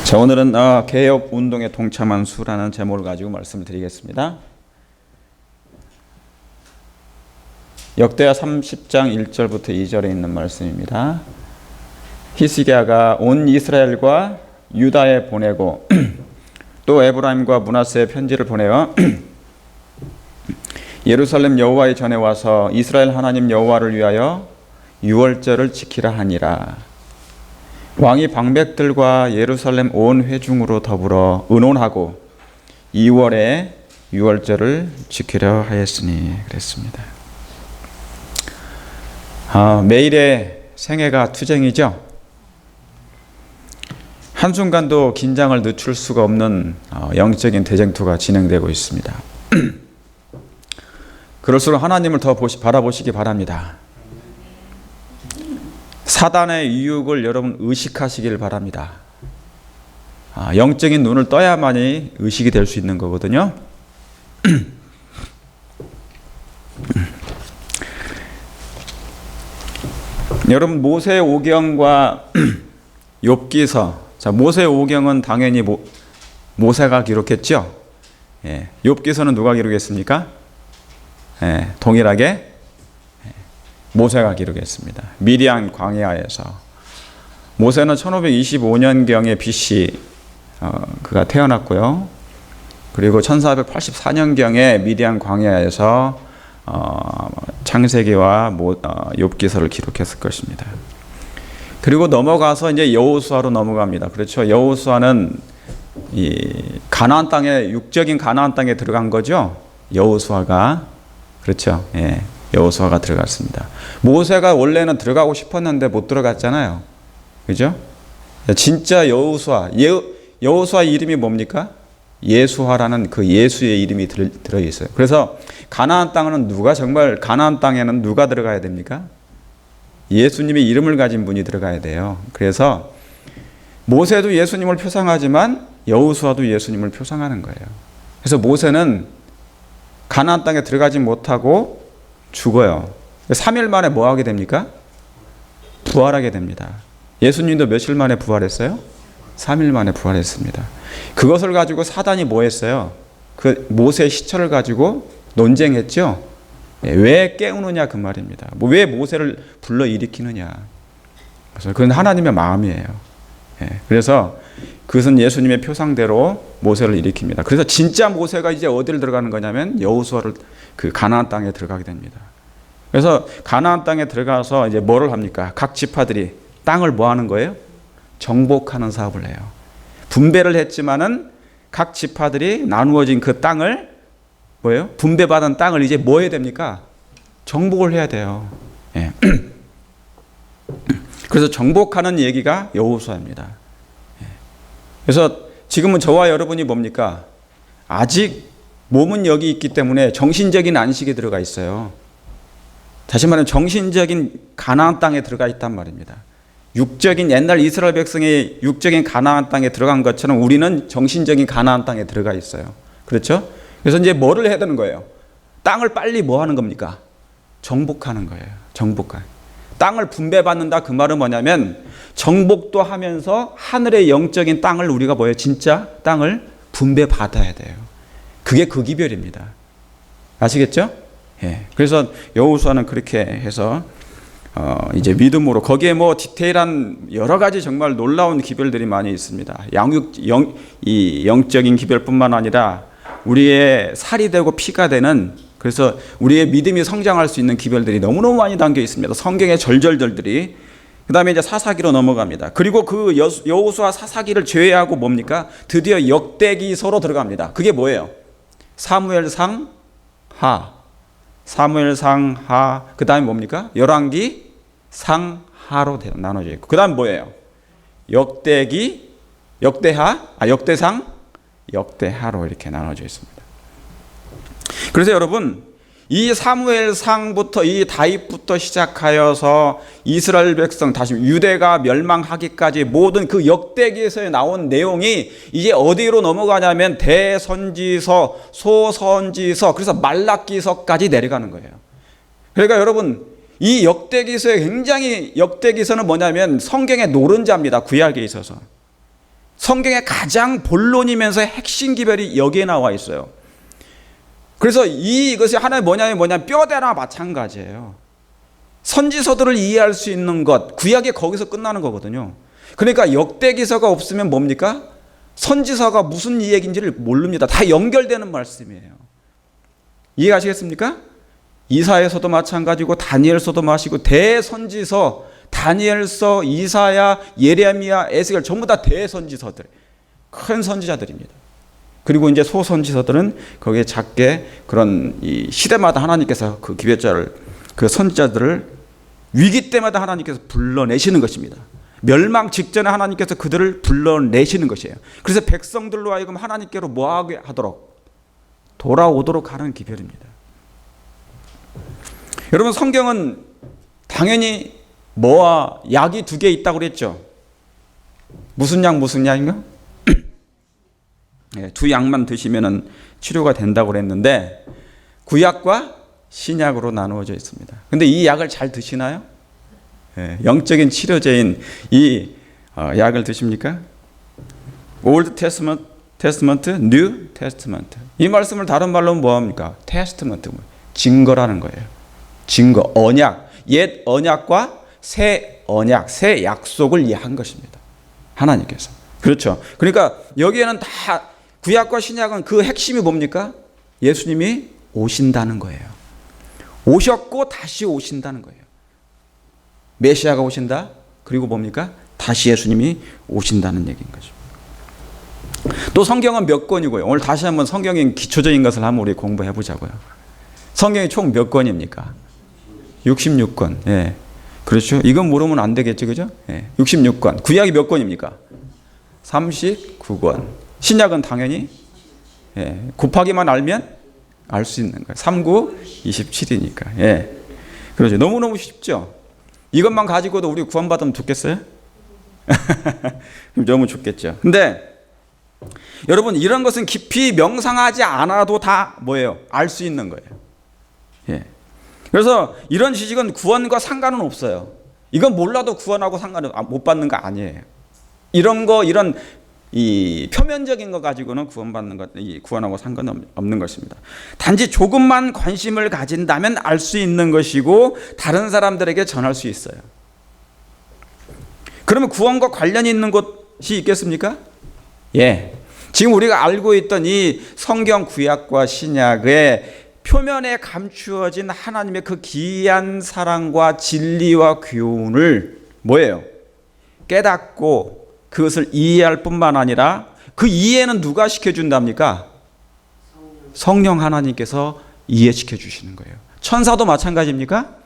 자, 오늘은 개혁 운동에 동참한 수라는 제목을 가지고 말씀을 드리겠습니다. 역대하 30장 1절부터 2절에 있는 말씀입니다. 히스기야가 온 이스라엘과 유다에 보내고 또 에브라임과 므낫세에 편지를 보내어 예루살렘 여호와의 전에 와서 이스라엘 하나님 여호와를 위하여 유월절을 지키라 하니라. 왕이 방백들과 예루살렘 온 회중으로 더불어 의논하고 2월에 유월절을 지키려 하였으니 그랬습니다. 매일의 생애가 투쟁이죠. 한순간도 긴장을 늦출 수가 없는 영적인 대쟁투가 진행되고 있습니다. 그럴수록 하나님을 더 바라보시기 바랍니다. 사단의 유혹을 여러분 의식하시길 바랍니다. 영적인 눈을 떠야만이 의식이 될 수 있는 거거든요. 여러분 모세 오경과 욥기서, 자, 모세 오경은 당연히 모세가 기록했죠. 욥기서는 누가 기록했습니까? 동일하게 모세가 기록했습니다. 미디안 광야에서 모세는 1525년경에 BC 그가 태어났고요. 그리고 1484년경에 미디안 광야에서 창세기와 욥기서를 기록했을 것입니다. 그리고 넘어가서 이제 여호수아로 넘어갑니다. 그렇죠. 여호수아는 이 가나안 땅에, 육적인 가나안 땅에 들어간 거죠. 여호수아가, 그렇죠. 여호수아가 들어갔습니다. 모세가 원래는 들어가고 싶었는데 못 들어갔잖아요. 그죠? 진짜 여호수아 이름이 뭡니까? 예수화라는 그 예수의 이름이 들어있어요. 그래서 가나안 땅은 정말 가나안 땅에는 누가 들어가야 됩니까? 예수님의 이름을 가진 분이 들어가야 돼요. 그래서 모세도 예수님을 표상하지만 여호수아도 예수님을 표상하는 거예요. 그래서 모세는 가나안 땅에 들어가지 못하고 죽어요. 3일 만에 뭐 하게 됩니까? 부활하게 됩니다. 예수님도 며칠 만에 부활했어요? 3일 만에 부활했습니다. 그것을 가지고 사단이 뭐 했어요? 그 모세의 시체를 가지고 논쟁했죠. 왜 깨우느냐 그 말입니다. 왜 모세를 불러일으키느냐. 그래서 그건 하나님의 마음이에요. 그래서 그것은 예수님의 표상대로 모세를 일으킵니다. 그래서 진짜 모세가 이제 어디를 들어가는 거냐면 여호수아를 그 가나안 땅에 들어가게 됩니다. 그래서 가나안 땅에 들어가서 이제 뭐를 합니까? 각 지파들이 땅을 뭐 하는 거예요? 정복하는 사업을 해요. 분배를 했지만은 각 지파들이 나누어진 그 땅을 뭐예요? 분배받은 땅을 이제 뭐 해야 됩니까? 정복을 해야 돼요. 그래서 정복하는 얘기가 여호수아입니다. 그래서 지금은 저와 여러분이 뭡니까? 아직 몸은 여기 있기 때문에 정신적인 안식에 들어가 있어요. 다시 말하면 정신적인 가나안 땅에 들어가 있단 말입니다. 육적인 옛날 이스라엘 백성의 육적인 가나안 땅에 들어간 것처럼 우리는 정신적인 가나안 땅에 들어가 있어요. 그렇죠? 그래서 이제 뭐를 해야 되는 거예요? 땅을 빨리 뭐 하는 겁니까? 정복하는 거예요. 정복하는. 땅을 분배받는다 그 말은 뭐냐면 정복도 하면서 하늘의 영적인 땅을 우리가 뭐예요? 진짜 땅을 분배받아야 돼요. 그게 그 기별입니다. 아시겠죠? 그래서 여호수아는 그렇게 해서 이제 믿음으로 거기에 뭐 디테일한 여러 가지 정말 놀라운 기별들이 많이 있습니다. 이 영적인 기별뿐만 아니라 우리의 살이 되고 피가 되는, 그래서 우리의 믿음이 성장할 수 있는 기별들이 너무너무 많이 담겨 있습니다. 성경의 절절절들이. 그 다음에 이제 사사기로 넘어갑니다. 그리고 그 여호수아 사사기를 제외하고 뭡니까? 드디어 역대기서로 들어갑니다. 그게 뭐예요? 사무엘상 하, 그 다음에 뭡니까? 열왕기 상하로 나눠져 있고, 그 다음 뭐예요? 역대상, 역대하로 이렇게 나눠져 있습니다. 그래서 여러분, 이 사무엘상부터 이 다윗부터 시작하여서 이스라엘 백성, 다시 유대가 멸망하기까지 모든 그 역대기에서 나온 내용이 이제 어디로 넘어가냐면 대선지서, 소선지서, 그래서 말라기서까지 내려가는 거예요. 그러니까 여러분, 이 역대기서에 굉장히 역대기서는 뭐냐면 성경의 노른자입니다. 구약에 있어서. 성경의 가장 본론이면서 핵심 기별이 여기에 나와 있어요. 그래서 이것이 하나의 뭐냐면 뼈대나 마찬가지예요. 선지서들을 이해할 수 있는 것, 구약이 거기서 끝나는 거거든요. 그러니까 역대기서가 없으면 뭡니까? 선지서가 무슨 얘기인지를 모릅니다. 다 연결되는 말씀이에요. 이해하시겠습니까? 이사야서도 마찬가지고 다니엘서도 마시고 대선지서, 다니엘서, 이사야, 예레미야, 에스겔 전부 다 대선지서들, 큰 선지자들입니다. 그리고 이제 소선지서들은 거기에 작게 그런 이 시대마다 하나님께서 그 기별자를, 그 선지자들을 위기 때마다 하나님께서 불러내시는 것입니다. 멸망 직전에 하나님께서 그들을 불러내시는 것이에요. 그래서 백성들로 하여금 하나님께로 뭐하게 하도록, 돌아오도록 하는 기별입니다. 여러분, 성경은 당연히 뭐와 약이 두 개 있다고 그랬죠. 무슨 약인가? 네, 두 약만 드시면 치료가 된다고 그랬는데 구약과 신약으로 나누어져 있습니다. 근데 이 약을 잘 드시나요? 네, 영적인 치료제인 이 약을 드십니까? Old Testament, New Testament. 이 말씀을 다른 말로 뭐합니까? Testament, 증거라는 거예요. 증거, 언약, 옛 언약과 새 언약, 새 약속을 이해한 것입니다. 하나님께서. 그렇죠. 그러니까 여기에는 다 구약과 신약은 그 핵심이 뭡니까? 예수님이 오신다는 거예요. 오셨고 다시 오신다는 거예요. 메시아가 오신다. 그리고 뭡니까? 다시 예수님이 오신다는 얘기인 거죠. 또 성경은 몇 권이고요. 오늘 다시 한번 성경의 기초적인 것을 한번 우리 공부해 보자고요. 성경이 총 몇 권입니까? 66권. 예. 그렇죠. 이건 모르면 안 되겠죠. 그죠? 예. 66권. 구약이 몇 권입니까? 39권. 신약은 당연히 곱하기만 알면 알 수 있는 거예요. 3, 9, 27이니까. 예. 그렇죠. 너무너무 쉽죠? 이것만 가지고도 우리 구원받으면 좋겠어요? 너무 좋겠죠. 근데 여러분, 이런 것은 깊이 명상하지 않아도 다 뭐예요? 알 수 있는 거예요. 예. 그래서 이런 지식은 구원과 상관은 없어요. 이건 몰라도 구원하고 상관을 못 받는 거 아니에요. 이런 이 표면적인 거 가지고는 구원하고 상관없는 것입니다. 단지 조금만 관심을 가진다면 알 수 있는 것이고 다른 사람들에게 전할 수 있어요. 그러면 구원과 관련이 있는 것이 있겠습니까? 예. 지금 우리가 알고 있던 이 성경 구약과 신약의 표면에 감추어진 하나님의 그 기이한 사랑과 진리와 교훈을 뭐예요? 깨닫고 그것을 이해할 뿐만 아니라 그 이해는 누가 시켜준답니까? 성령 하나님께서 이해시켜 주시는 거예요. 천사도 마찬가지입니까?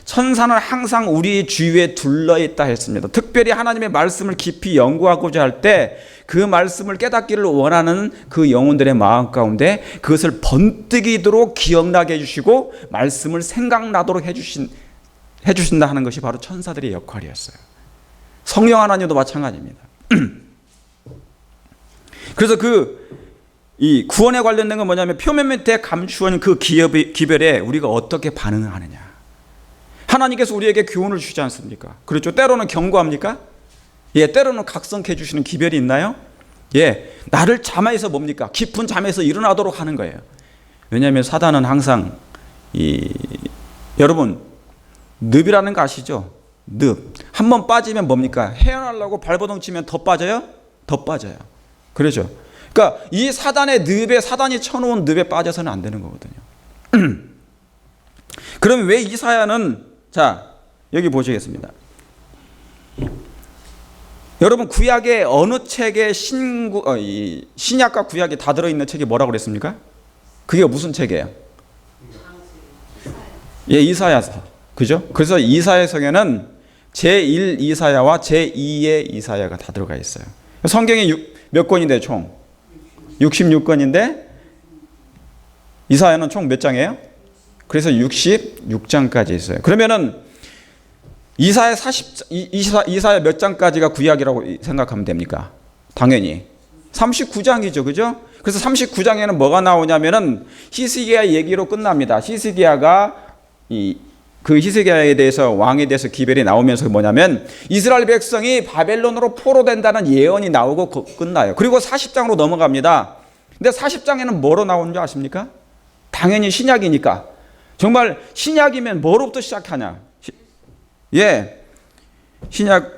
천사는 항상 우리 주위에 둘러있다 했습니다. 특별히 하나님의 말씀을 깊이 연구하고자 할 때 그 말씀을 깨닫기를 원하는 그 영혼들의 마음 가운데 그것을 번뜩이도록 기억나게 해주시고 말씀을 생각나도록 해주신다 하는 것이 바로 천사들의 역할이었어요. 성령 하나님도 마찬가지입니다. 그래서 이 구원에 관련된 건 뭐냐면 표면 밑에 감추어진 그 기별에 우리가 어떻게 반응을 하느냐. 하나님께서 우리에게 교훈을 주지 않습니까? 그렇죠. 때로는 경고합니까? 예, 때로는 각성케 해주시는 기별이 있나요? 예, 나를 잠에서 뭡니까? 깊은 잠에서 일어나도록 하는 거예요. 왜냐하면 사단은 항상 여러분 늪이라는 거 아시죠? 늪. 한번 빠지면 뭡니까? 헤어나려고 발버둥 치면 더 빠져요? 더 빠져요. 그렇죠. 그러니까 이 사단의 늪에, 사단이 쳐놓은 늪에 빠져서는 안 되는 거거든요. 그럼 왜 이사야는, 자 여기 보시겠습니다. 여러분 구약의 어느 책에 신약과 구약이 다 들어있는 책이 뭐라고 그랬습니까? 그게 무슨 책이에요? 예, 이사야서. 그죠? 그래서 이사야서에는 제1 이사야와 제2의 이사야가 다 들어가 있어요. 성경이 몇 권인데 총? 66권인데 이사야는 총 몇 장이에요? 그래서 66장까지 있어요. 그러면은 이사야 몇 장까지가 구약이라고 생각하면 됩니까? 당연히 39장이죠. 그죠? 그래서 39장에는 뭐가 나오냐면은 히스기야 얘기로 끝납니다. 히스기야가 그 히스기야에 대해서 왕에 대해서 기별이 나오면서 뭐냐면 이스라엘 백성이 바벨론으로 포로된다는 예언이 나오고 끝나요. 그리고 40장으로 넘어갑니다. 근데 40장에는 뭐로 나오는 줄 아십니까? 당연히 신약이니까. 정말 신약이면 뭐로부터 시작하냐? 신약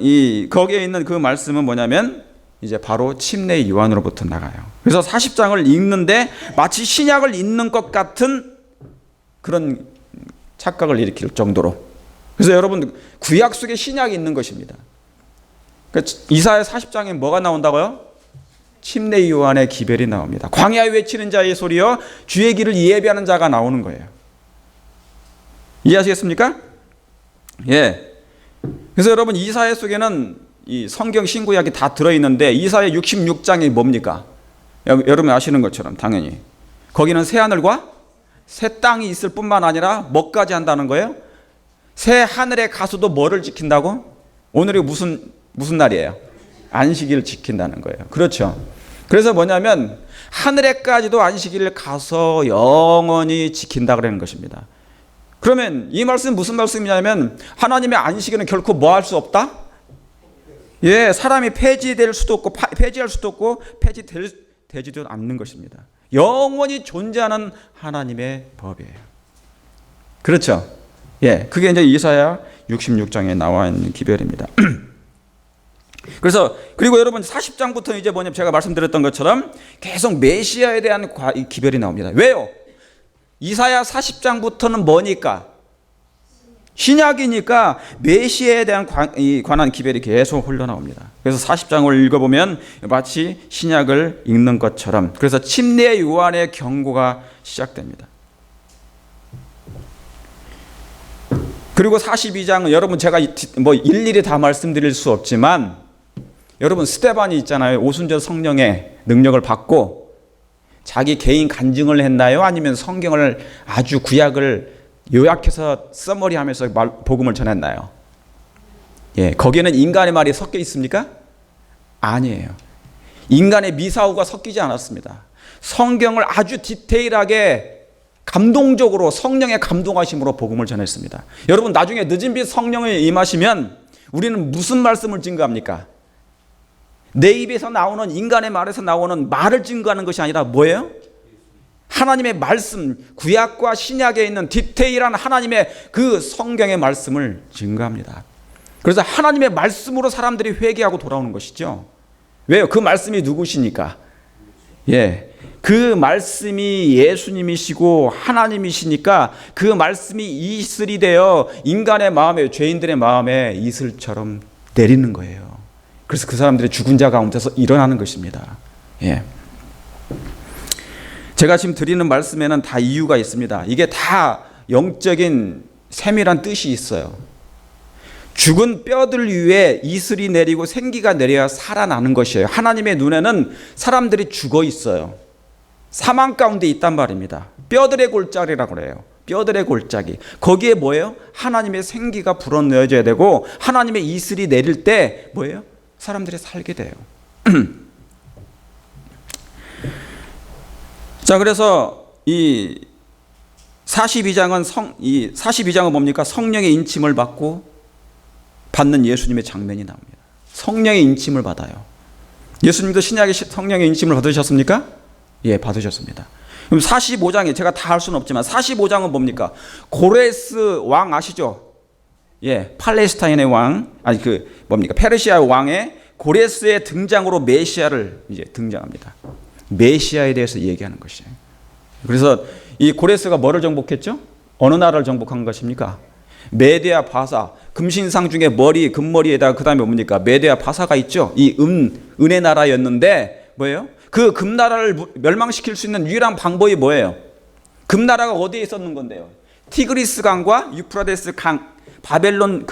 거기에 있는 그 말씀은 뭐냐면 이제 바로 침례의 요한으로부터 나가요. 그래서 40장을 읽는데 마치 신약을 읽는 것 같은 그런 착각을 일으킬 정도로. 그래서 여러분 구약 속에 신약이 있는 것입니다. 그러니까 이사야 40장에 뭐가 나온다고요? 침례 요한의 기별이 나옵니다. 광야에 외치는 자의 소리여 주의 길을 예비하는 자가 나오는 거예요. 이해하시겠습니까? 그래서 여러분 이사야 속에는 이 성경 신구약이 다 들어있는데 이사야 66장이 뭡니까? 여러분 아시는 것처럼 당연히 거기는 새하늘과 새 땅이 있을 뿐만 아니라 뭐까지 한다는 거예요? 새 하늘에 가서도 뭐를 지킨다고? 오늘이 무슨 날이에요? 안식일을 지킨다는 거예요. 그렇죠. 그래서 뭐냐면 하늘에까지도 안식일을 가서 영원히 지킨다 그러는 것입니다. 그러면 이 말씀 무슨 말씀이냐면 하나님의 안식일은 결코 뭐 할 수 없다? 사람이 폐지될 수도 없고 폐지할 수도 없고 폐지되지도 않는 것입니다. 영원히 존재하는 하나님의 법이에요. 그렇죠? 그게 이제 이사야 66장에 나와 있는 기별입니다. 그래서 그리고 여러분 40장부터 이제 뭐냐면 제가 말씀드렸던 것처럼 계속 메시아에 대한 기별이 나옵니다. 왜요? 이사야 40장부터는 뭐니까? 신약이니까 메시아에 대한 관한 기별이 계속 흘러나옵니다. 그래서 40장을 읽어보면 마치 신약을 읽는 것처럼 그래서 침례 요한의 경고가 시작됩니다. 그리고 42장은 여러분 제가 뭐 일일이 다 말씀드릴 수 없지만 여러분 스데반이 있잖아요. 오순절 성령의 능력을 받고 자기 개인 간증을 했나요? 아니면 성경을 아주 구약을 요약해서 써머리하면서 복음을 전했나요? 거기에는 인간의 말이 섞여 있습니까? 아니에요. 인간의 미사오가 섞이지 않았습니다. 성경을 아주 디테일하게 감동적으로 성령의 감동하심으로 복음을 전했습니다. 여러분 나중에 늦은 빛 성령이 임하시면 우리는 무슨 말씀을 증거합니까? 내 입에서 나오는 인간의 말에서 나오는 말을 증거하는 것이 아니라 뭐예요? 하나님의 말씀, 구약과 신약에 있는 디테일한 하나님의 그 성경의 말씀을 증거합니다. 그래서 하나님의 말씀으로 사람들이 회개하고 돌아오는 것이죠. 왜요? 그 말씀이 누구시니까? 그 말씀이 예수님이시고 하나님이시니까 그 말씀이 이슬이 되어 인간의 마음에, 죄인들의 마음에 이슬처럼 내리는 거예요. 그래서 그 사람들이 죽은 자 가운데서 일어나는 것입니다. 제가 지금 드리는 말씀에는 다 이유가 있습니다. 이게 다 영적인 세밀한 뜻이 있어요. 죽은 뼈들 위에 이슬이 내리고 생기가 내려야 살아나는 것이에요. 하나님의 눈에는 사람들이 죽어 있어요. 사망 가운데 있단 말입니다. 뼈들의 골짜기라고 그래요. 뼈들의 골짜기. 거기에 뭐예요? 하나님의 생기가 불어넣어져야 되고 하나님의 이슬이 내릴 때 뭐예요? 사람들이 살게 돼요. 자, 그래서 이 42장은 뭡니까? 성령의 인침을 받는 예수님의 장면이 나옵니다. 성령의 인침을 받아요. 예수님도 신약의 성령의 인침을 받으셨습니까? 받으셨습니다. 그럼 45장에 제가 다 할 수는 없지만 45장은 뭡니까? 고레스 왕 아시죠? 팔레스타인의 왕, 페르시아 왕의 고레스의 등장으로 메시아를 이제 등장합니다. 메시아에 대해서 얘기하는 것이에요. 그래서 이 고레스가 뭐를 정복했죠? 어느 나라를 정복한 것입니까? 메데아 바사, 금신상 중에 금머리에다가 그 다음에 뭡니까? 메데아 바사가 있죠. 이 은의 나라였는데 뭐예요? 그 금나라를 멸망시킬 수 있는 유일한 방법이 뭐예요? 금나라가 어디에 있었는 건데요? 티그리스 강과 유프라데스 강, 바벨론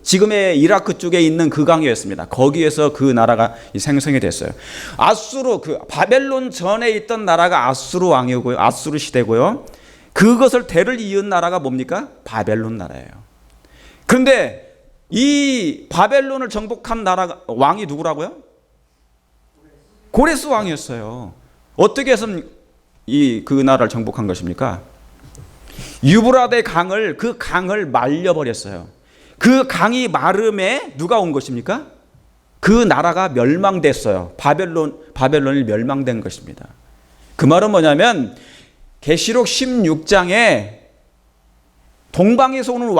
지금의 이라크 쪽에 있는 그 강이었습니다. 거기에서 그 나라가 생성이 됐어요. 바벨론 전에 있던 나라가 아수르 왕이고요. 아수르 시대고요. 그것을 대를 이은 나라가 뭡니까? 바벨론 나라예요. 그런데 이 바벨론을 정복한 왕이 누구라고요? 고레스 왕이었어요. 어떻게 해서 그 나라를 정복한 것입니까? 유브라데 강을 그 강을 말려버렸어요. 그 강이 마름에 누가 온 것입니까? 그 나라가 멸망됐어요. 바벨론이 멸망된 것입니다. 그 말은 뭐냐면 계시록 16장에 동방에서 오는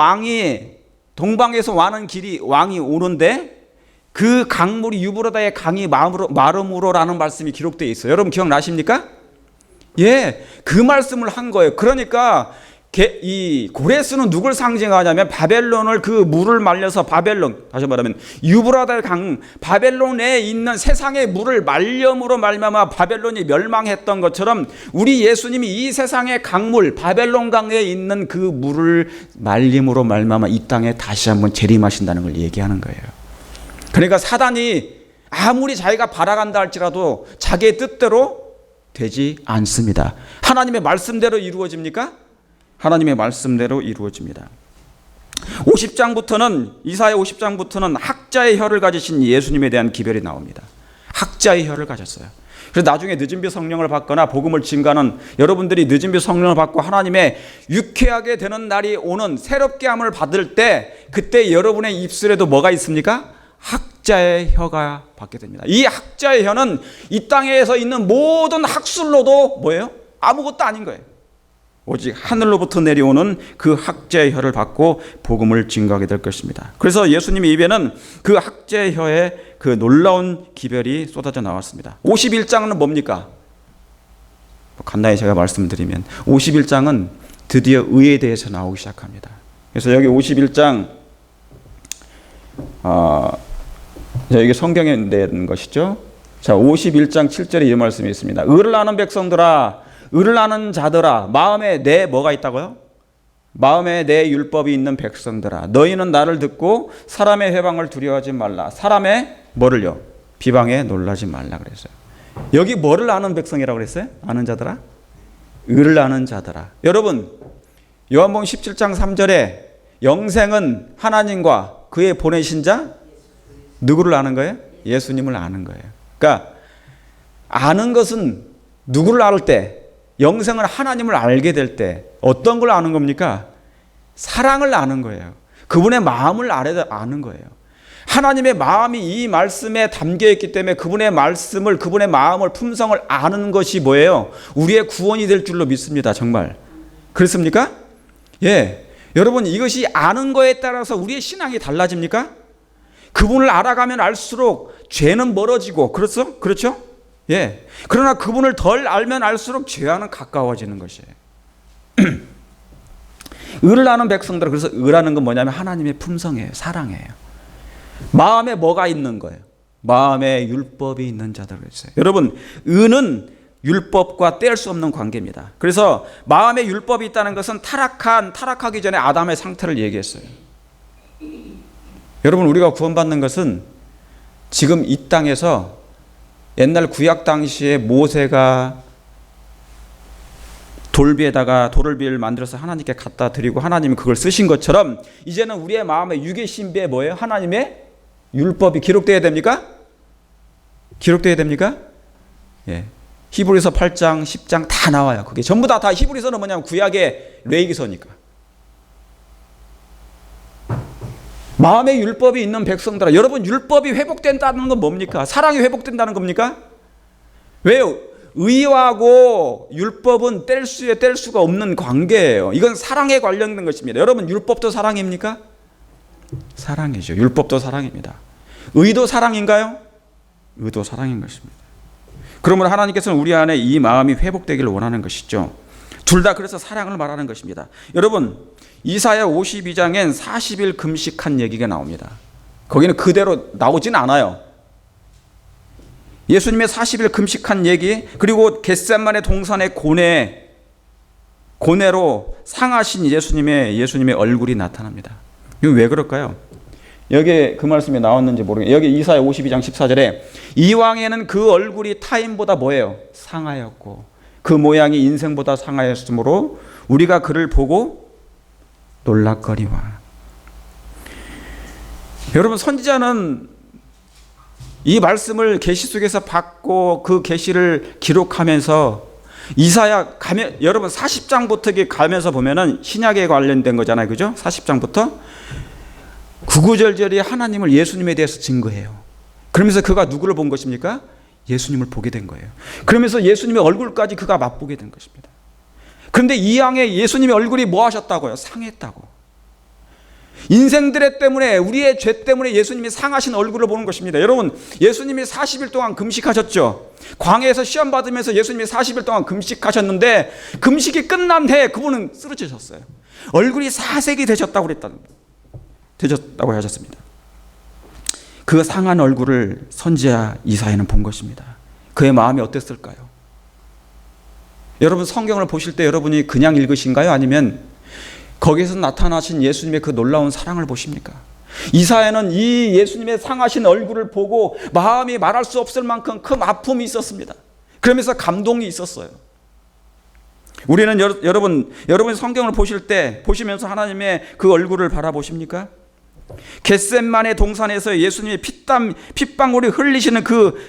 동방에서 와는 왕이 오는데 그 강물이 유브라다의 강이 마름으로라는 말씀이 기록되어 있어요. 여러분 기억나십니까? 예, 그 말씀을 한 거예요. 그러니까 이 고레스는 누굴 상징하냐면 바벨론을 그 물을 말려서 다시 말하면 유브라다의 강, 바벨론에 있는 세상의 물을 말렴으로 말미암아 바벨론이 멸망했던 것처럼 우리 예수님이 이 세상의 강물, 바벨론 강에 있는 그 물을 말림으로 말미암아 이 땅에 다시 한번 재림하신다는 걸 얘기하는 거예요. 그러니까 사단이 아무리 자기가 바라간다 할지라도 자기의 뜻대로 되지 않습니다. 하나님의 말씀대로 이루어집니까? 하나님의 말씀대로 이루어집니다. 50장부터는 이사야 50장부터는 학자의 혀를 가지신 예수님에 대한 기별이 나옵니다. 학자의 혀를 가졌어요. 그래서 나중에 늦은비 성령을 받거나 복음을 증가하는 여러분들이 늦은비 성령을 받고 하나님의 유쾌하게 되는 날이 오는 새롭게 함을 받을 때 그때 여러분의 입술에도 뭐가 있습니까? 학자의 혀가 받게 됩니다. 이 학자의 혀는 이 땅에서 있는 모든 학술로도 뭐예요? 아무것도 아닌 거예요. 오직 하늘로부터 내려오는 그 학자의 혀를 받고 복음을 증거하게 될 것입니다. 그래서 예수님의 입에는 그 학자의 혀의 그 놀라운 기별이 쏟아져 나왔습니다. 51장은 뭡니까? 간단히 제가 말씀드리면 51장은 드디어 의에 대해서 나오기 시작합니다. 그래서 여기 51장 여기 성경에 낸 것이죠. 자, 51장 7절에 이 말씀이 있습니다. 의를 아는 백성들아, 의를 아는 자들아, 마음에 내 뭐가 있다고요? 마음에 내 율법이 있는 백성들아, 너희는 나를 듣고 사람의 회방을 두려워하지 말라. 사람의 뭐를요? 비방에 놀라지 말라 그랬어요. 여기 뭐를 아는 백성이라고 그랬어요? 아는 자들아? 의를 아는 자들아. 여러분, 요한복음 17장 3절에 영생은 하나님과 그의 보내신 자 누구를 아는 거예요? 예수님을 아는 거예요. 그러니까 아는 것은 누구를 알 때, 영생을 하나님을 알게 될 때 어떤 걸 아는 겁니까? 사랑을 아는 거예요. 그분의 마음을 아는 거예요. 하나님의 마음이 이 말씀에 담겨 있기 때문에 그분의 말씀을, 그분의 마음을, 품성을 아는 것이 뭐예요? 우리의 구원이 될 줄로 믿습니다. 정말 그렇습니까? 예, 여러분, 이것이 아는 거에 따라서 우리의 신앙이 달라집니까? 그분을 알아가면 알수록 죄는 멀어지고, 그렇죠? 예. 그러나 그분을 덜 알면 알수록 죄와는 가까워지는 것이에요. 의를 아는 백성들, 그래서 의라는 건 뭐냐면 하나님의 품성이에요. 사랑이에요. 마음에 뭐가 있는 거예요? 마음에 율법이 있는 자들 그랬어요. 여러분, 의는 율법과 뗄 수 없는 관계입니다. 그래서 마음에 율법이 있다는 것은 타락하기 전에 아담의 상태를 얘기했어요. 여러분, 우리가 구원받는 것은 지금 이 땅에서 옛날 구약 당시에 모세가 돌을 만들어서 하나님께 갖다 드리고 하나님이 그걸 쓰신 것처럼 이제는 우리의 마음에 육의 신비에 뭐예요? 하나님의 율법이 기록되어야 됩니까? 기록되어야 됩니까? 예. 히브리서 8장, 10장 다 나와요. 그게 전부 다 히브리서는 뭐냐면 구약의 레위기서니까. 마음의 율법이 있는 백성들아, 여러분, 율법이 회복된다는 건 뭡니까? 사랑이 회복된다는 겁니까? 왜요? 의하고 율법은 뗄 수가 없는 관계예요. 이건 사랑에 관련된 것입니다. 여러분, 율법도 사랑입니까? 사랑이죠. 율법도 사랑입니다. 의도 사랑인가요? 의도 사랑인 것입니다. 그러므로 하나님께서는 우리 안에 이 마음이 회복되기를 원하는 것이죠. 둘 다 그래서 사랑을 말하는 것입니다. 여러분, 이사야 52장엔 40일 금식한 얘기가 나옵니다. 거기는 그대로 나오진 않아요. 예수님의 40일 금식한 얘기, 그리고 겟세마네 동산의 고뇌로 상하신 예수님의 얼굴이 나타납니다. 이거 왜 그럴까요? 여기에 그 말씀이 나왔는지 모르겠어요. 여기 이사야 52장 14절에 이왕에는 그 얼굴이 타인보다 뭐예요? 상하였고 그 모양이 인생보다 상하였으므로 우리가 그를 보고 놀랍거리와. 여러분, 선지자는 이 말씀을 계시 속에서 받고 그 계시를 기록하면서 이사야 가면 여러분 40장부터 가면서 보면은 신약에 관련된 거잖아요. 그죠? 40장부터 구구절절히 하나님을 예수님에 대해서 증거해요. 그러면서 그가 누구를 본 것입니까? 예수님을 보게 된 거예요. 그러면서 예수님의 얼굴까지 그가 맛보게 된 것입니다. 그런데 이 양의 예수님의 얼굴이 뭐 하셨다고요? 상했다고. 인생들의 때문에, 우리의 죄 때문에 예수님이 상하신 얼굴을 보는 것입니다. 여러분, 예수님이 40일 동안 금식하셨죠. 광야에서 시험 받으면서 예수님이 40일 동안 금식하셨는데 금식이 끝난 해에 그분은 쓰러지셨어요. 얼굴이 사색이 되셨다고 하셨습니다. 그 상한 얼굴을 선지자 이사야는 본 것입니다. 그의 마음이 어땠을까요? 여러분, 성경을 보실 때 여러분이 그냥 읽으신가요? 아니면 거기서 나타나신 예수님의 그 놀라운 사랑을 보십니까? 이사야는 이 예수님의 상하신 얼굴을 보고 마음이 말할 수 없을 만큼 큰 아픔이 있었습니다. 그러면서 감동이 있었어요. 우리는 여러분 성경을 보실 때 보시면서 하나님의 그 얼굴을 바라보십니까? 겟셋마네 동산에서 예수님이 핏방울이 흘리시는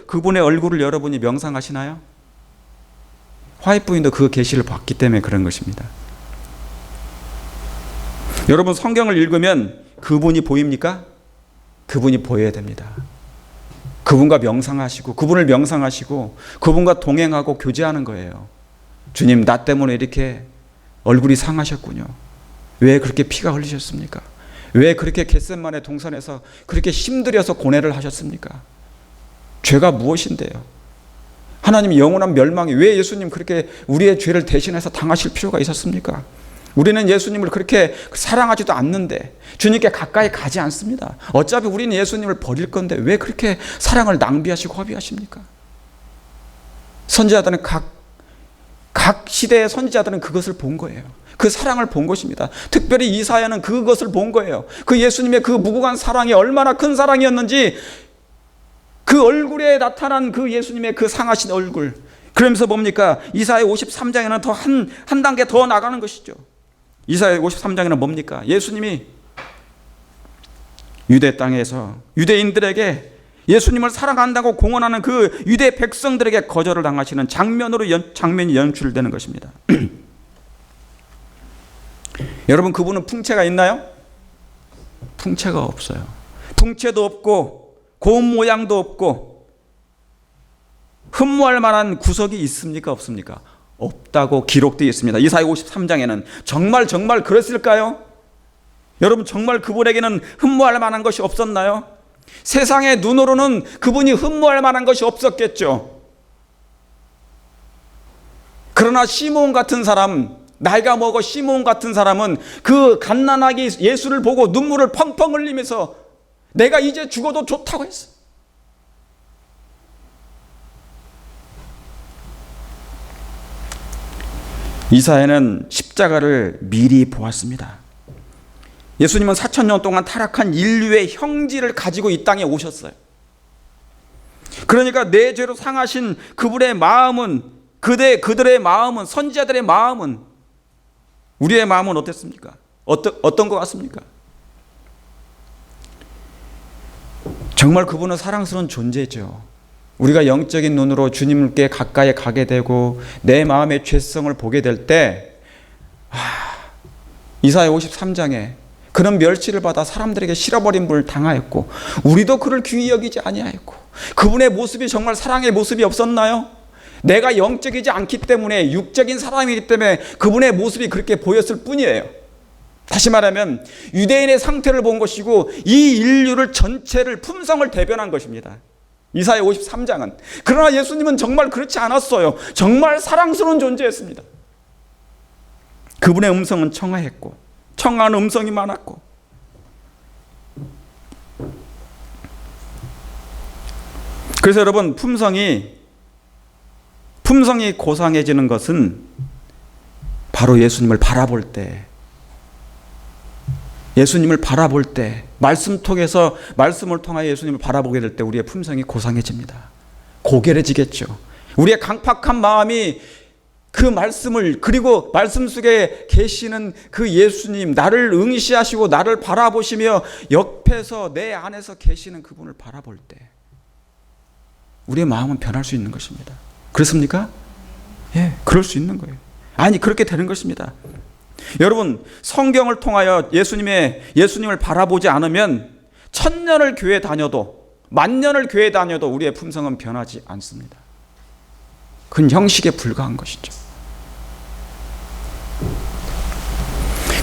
그분의 얼굴을 여러분이 명상하시나요? 화이트 부인도 그 계시를 봤기 때문에 그런 것입니다. 여러분, 성경을 읽으면 그분이 보입니까? 그분이 보여야 됩니다. 그분과 명상하시고 그분을 명상하시고 그분과 동행하고 교제하는 거예요. 주님, 나 때문에 이렇게 얼굴이 상하셨군요. 왜 그렇게 피가 흘리셨습니까? 왜 그렇게 겟셋마네 동산에서 그렇게 힘들여서 고뇌를 하셨습니까? 죄가 무엇인데요? 하나님 영원한 멸망이 왜 예수님 그렇게 우리의 죄를 대신해서 당하실 필요가 있었습니까? 우리는 예수님을 그렇게 사랑하지도 않는데 주님께 가까이 가지 않습니다. 어차피 우리는 예수님을 버릴 건데 왜 그렇게 사랑을 낭비하시고 허비하십니까? 선지자들은 각 시대의 선지자들은 그것을 본 거예요. 그 사랑을 본 것입니다. 특별히 이사야는 그것을 본 거예요. 그 예수님의 그 무궁한 사랑이 얼마나 큰 사랑이었는지 그 얼굴에 나타난 그 예수님의 그 상하신 얼굴. 그러면서 뭡니까? 이사야 53장에는 더 한 단계 더 나가는 것이죠. 이사야 53장에는 뭡니까? 예수님이 유대 땅에서 유대인들에게 예수님을 사랑한다고 공언하는 그 유대 백성들에게 거절을 당하시는 장면이 연출되는 것입니다. 여러분, 그분은 풍채가 있나요? 풍채가 없어요. 풍채도 없고 고운 모양도 없고 흠모할 만한 구석이 있습니까? 없습니까? 없다고 기록되어 있습니다. 이사야 53장에는 정말 그랬을까요? 여러분, 정말 그분에게는 흠모할 만한 것이 없었나요? 세상의 눈으로는 그분이 흠모할 만한 것이 없었겠죠. 그러나 시므온 같은 사람, 나이가 먹어 시므온 같은 사람은 그 갓난아기 예수를 보고 눈물을 펑펑 흘리면서 내가 이제 죽어도 좋다고 했어. 이사야는 십자가를 미리 보았습니다. 예수님은 4,000년 동안 타락한 인류의 형질을 가지고 이 땅에 오셨어요. 그러니까 내 죄로 상하신 그분의 마음은, 그들의 마음은, 선지자들의 마음은, 우리의 마음은 어땠습니까? 어떤 것 같습니까? 정말 그분은 사랑스러운 존재죠. 우리가 영적인 눈으로 주님께 가까이 가게 되고 내 마음의 죄성을 보게 될 때 이사야 53장에 그런 멸시를 받아 사람들에게 실어버림을 당하였고 우리도 그를 귀히 여기지 아니하였고 그분의 모습이 정말 사랑의 모습이 없었나요? 내가 영적이지 않기 때문에 육적인 사람이기 때문에 그분의 모습이 그렇게 보였을 뿐이에요. 다시 말하면 유대인의 상태를 본 것이고 이 인류를 전체를 품성을 대변한 것입니다. 이사야 53장은. 그러나 예수님은 정말 그렇지 않았어요. 정말 사랑스러운 존재였습니다. 그분의 음성은 청아했고 청아한 음성이 많았고 그래서 여러분 품성이 고상해지는 것은 바로 예수님을 바라볼 때 말씀을 통하여 예수님을 바라보게 될 때 우리의 품성이 고상해집니다. 고결해지겠죠. 우리의 강팍한 마음이 그 말씀을 그리고 말씀 속에 계시는 그 예수님 나를 응시하시고 나를 바라보시며 옆에서 내 안에서 계시는 그분을 바라볼 때 우리의 마음은 변할 수 있는 것입니다. 그렇습니까? 예, 그럴 수 있는 거예요. 아니, 그렇게 되는 것입니다. 여러분, 성경을 통하여 예수님을 바라보지 않으면 1000년을 교회 다녀도, 10,000년을 교회 다녀도 우리의 품성은 변하지 않습니다. 그건 형식에 불과한 것이죠.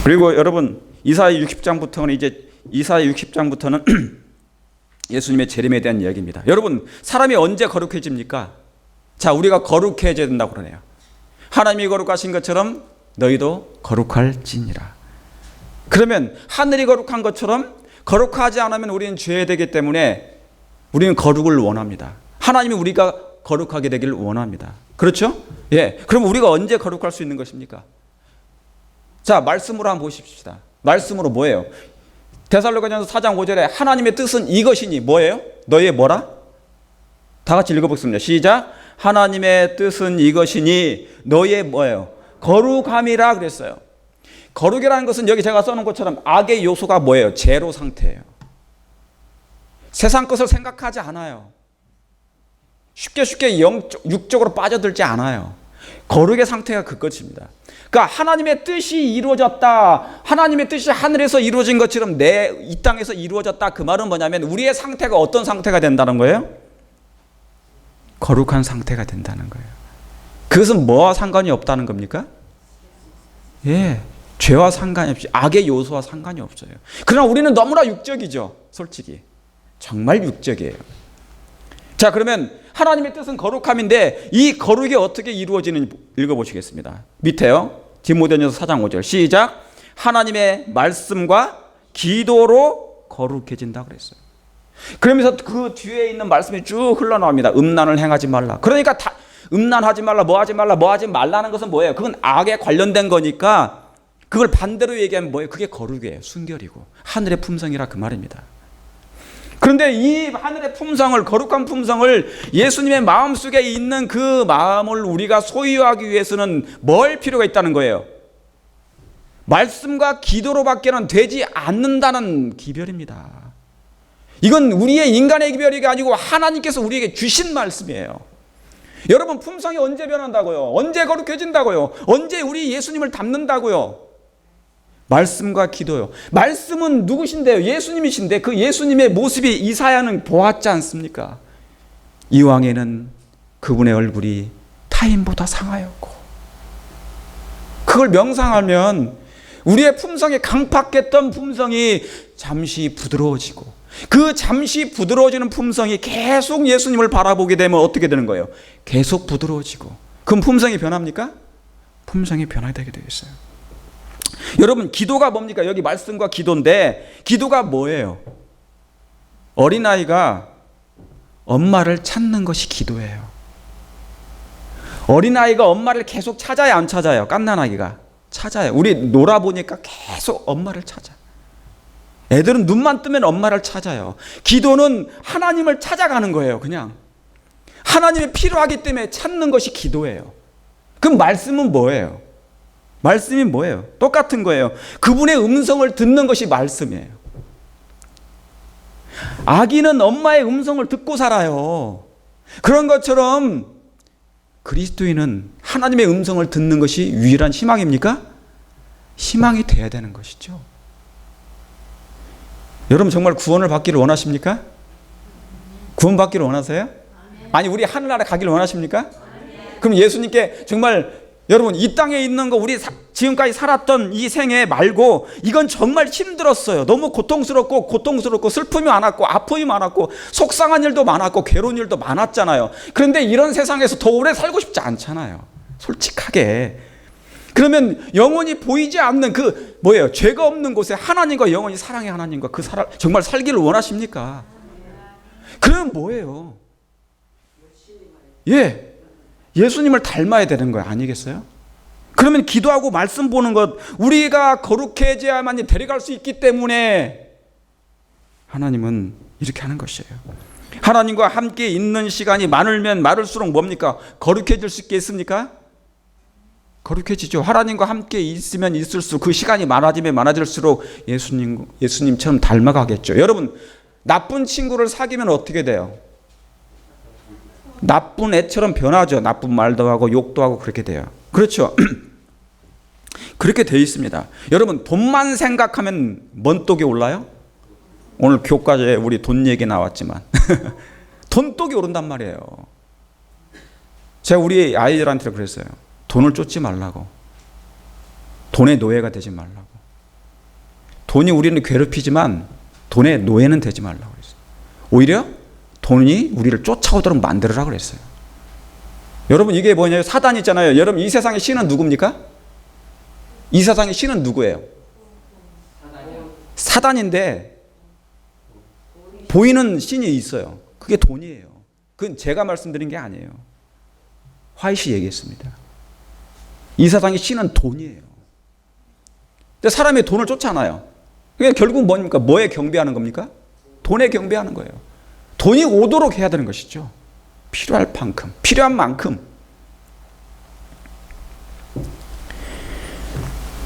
그리고 여러분, 이사야 60장부터는 예수님의 재림에 대한 이야기입니다. 여러분, 사람이 언제 거룩해집니까? 자, 우리가 거룩해져야 된다고 그러네요. 하나님이 거룩하신 것처럼 너희도 거룩할지니라. 그러면 하늘이 거룩한 것처럼 거룩하지 않으면 우리는 죄되기 때문에 우리는 거룩을 원합니다. 하나님이 우리가 거룩하게 되기를 원합니다. 그렇죠? 예. 그럼 우리가 언제 거룩할 수 있는 것입니까? 자, 말씀으로 한번 보십시다. 말씀으로 뭐예요? 데살로니가전서 4장 5절에 하나님의 뜻은 이것이니 뭐예요? 너희의 뭐라? 다 같이 읽어보겠습니다. 시작. 하나님의 뜻은 이것이니 너희의 뭐예요? 거룩함이라 그랬어요. 거룩이라는 것은 여기 제가 써놓은 것처럼 악의 요소가 뭐예요? 제로 상태예요. 세상 것을 생각하지 않아요. 쉽게 육적으로 빠져들지 않아요. 거룩의 상태가 그것입니다. 그러니까 하나님의 뜻이 이루어졌다. 하나님의 뜻이 하늘에서 이루어진 것처럼 이 땅에서 이루어졌다. 그 말은 뭐냐면 우리의 상태가 어떤 상태가 된다는 거예요? 거룩한 상태가 된다는 거예요. 그것은 뭐와 상관이 없다는 겁니까? 예, 죄와 상관이 없이 악의 요소와 상관이 없어요. 그러나 우리는 너무나 육적이죠. 솔직히 정말 육적이에요. 자, 그러면 하나님의 뜻은 거룩함인데 이 거룩이 어떻게 이루어지는지 읽어보시겠습니다. 밑에요. 디모데전서 4장 5절 시작. 하나님의 말씀과 기도로 거룩해진다 그랬어요. 그러면서 그 뒤에 있는 말씀이 쭉 흘러나옵니다. 음란을 행하지 말라. 그러니까 음란하지 말라, 뭐 하지 말라는 것은 뭐예요? 그건 악에 관련된 거니까 그걸 반대로 얘기하면 뭐예요? 그게 거룩이에요. 순결이고 하늘의 품성이라 그 말입니다. 그런데 이 하늘의 품성을, 거룩한 품성을 예수님의 마음속에 있는 그 마음을 우리가 소유하기 위해서는 뭘 필요가 있다는 거예요? 말씀과 기도로밖에는 되지 않는다는 기별입니다. 이건 우리의 인간의 기별이 아니고 하나님께서 우리에게 주신 말씀이에요. 여러분, 품성이 언제 변한다고요? 언제 거룩해진다고요? 언제 우리 예수님을 닮는다고요? 말씀과 기도요. 말씀은 누구신데요? 예수님이신데 그 예수님의 모습이 이사야는 보았지 않습니까? 이왕에는 그분의 얼굴이 타인보다 상하였고, 그걸 명상하면 우리의 품성이 강팍했던 품성이 잠시 부드러워지고, 그 잠시 부드러워지는 품성이 계속 예수님을 바라보게 되면 어떻게 되는 거예요? 계속 부드러워지고. 그럼 품성이 변합니까? 품성이 변화되게 되어 있어요. 여러분, 기도가 뭡니까? 여기 말씀과 기도인데 기도가 뭐예요? 어린아이가 엄마를 찾는 것이 기도예요. 어린아이가 엄마를 계속 찾아요, 안 찾아요? 갓난아기가 찾아요. 우리 놀아보니까 계속 엄마를 찾아. 애들은 눈만 뜨면 엄마를 찾아요. 기도는 하나님을 찾아가는 거예요. 그냥 하나님이 필요하기 때문에 찾는 것이 기도예요. 그럼 말씀은 뭐예요? 말씀이 뭐예요? 똑같은 거예요. 그분의 음성을 듣는 것이 말씀이에요. 아기는 엄마의 음성을 듣고 살아요. 그런 것처럼 그리스도인은 하나님의 음성을 듣는 것이 유일한 희망입니까? 희망이 돼야 되는 것이죠. 여러분, 정말 구원을 받기를 원하십니까? 구원 받기를 원하세요? 아니, 우리 하늘나라 가기를 원하십니까? 그럼 예수님께 정말 여러분, 이 땅에 있는 거 우리 지금까지 살았던 이 생애 말고 이건 정말 힘들었어요. 너무 고통스럽고 슬픔이 많았고 아픔이 많았고 속상한 일도 많았고 괴로운 일도 많았잖아요. 그런데 이런 세상에서 더 오래 살고 싶지 않잖아요. 솔직하게. 그러면 영원히 보이지 않는 그 뭐예요? 죄가 없는 곳에 하나님과 영원히 사랑의 하나님과 그 정말 살기를 원하십니까? 그러면 뭐예요? 예. 예수님을 닮아야 되는 거예요. 아니겠어요? 그러면 기도하고 말씀 보는 것, 우리가 거룩해져야만 데려갈 수 있기 때문에 하나님은 이렇게 하는 것이에요. 하나님과 함께 있는 시간이 많으면 많을수록 뭡니까? 거룩해질 수 있겠습니까? 거룩해지죠. 하나님과 함께 있으면 있을수록, 그 시간이 많아지면 많아질수록 예수님처럼 닮아가겠죠. 여러분, 나쁜 친구를 사귀면 어떻게 돼요? 나쁜 애처럼 변하죠. 나쁜 말도 하고 욕도 하고 그렇게 돼요. 그렇죠. 그렇게 되어 있습니다. 여러분, 돈만 생각하면 먼독이 올라요? 오늘 교과서에 우리 돈 얘기 나왔지만 돈독이 오른단 말이에요. 제가 우리 아이들한테 그랬어요. 돈을 쫓지 말라고. 돈의 노예가 되지 말라고. 돈이 우리는 괴롭히지만 돈의 노예는 되지 말라고 그랬어요. 오히려 돈이 우리를 쫓아오도록 만들으라고 그랬어요. 여러분, 이게 뭐냐면 사단 있잖아요. 여러분, 이 세상의 신은 누굽니까? 이 세상의 신은 누구예요? 사단인데 보이는 신이 있어요. 그게 돈이에요. 그건 제가 말씀드린 게 아니에요. 화이시 얘기했습니다. 이 세상의 신은 돈이에요. 근데 사람이 돈을 쫓아나요. 그게 결국 뭡니까? 뭐에 경배하는 겁니까? 돈에 경배하는 거예요. 돈이 오도록 해야 되는 것이죠. 필요한 만큼.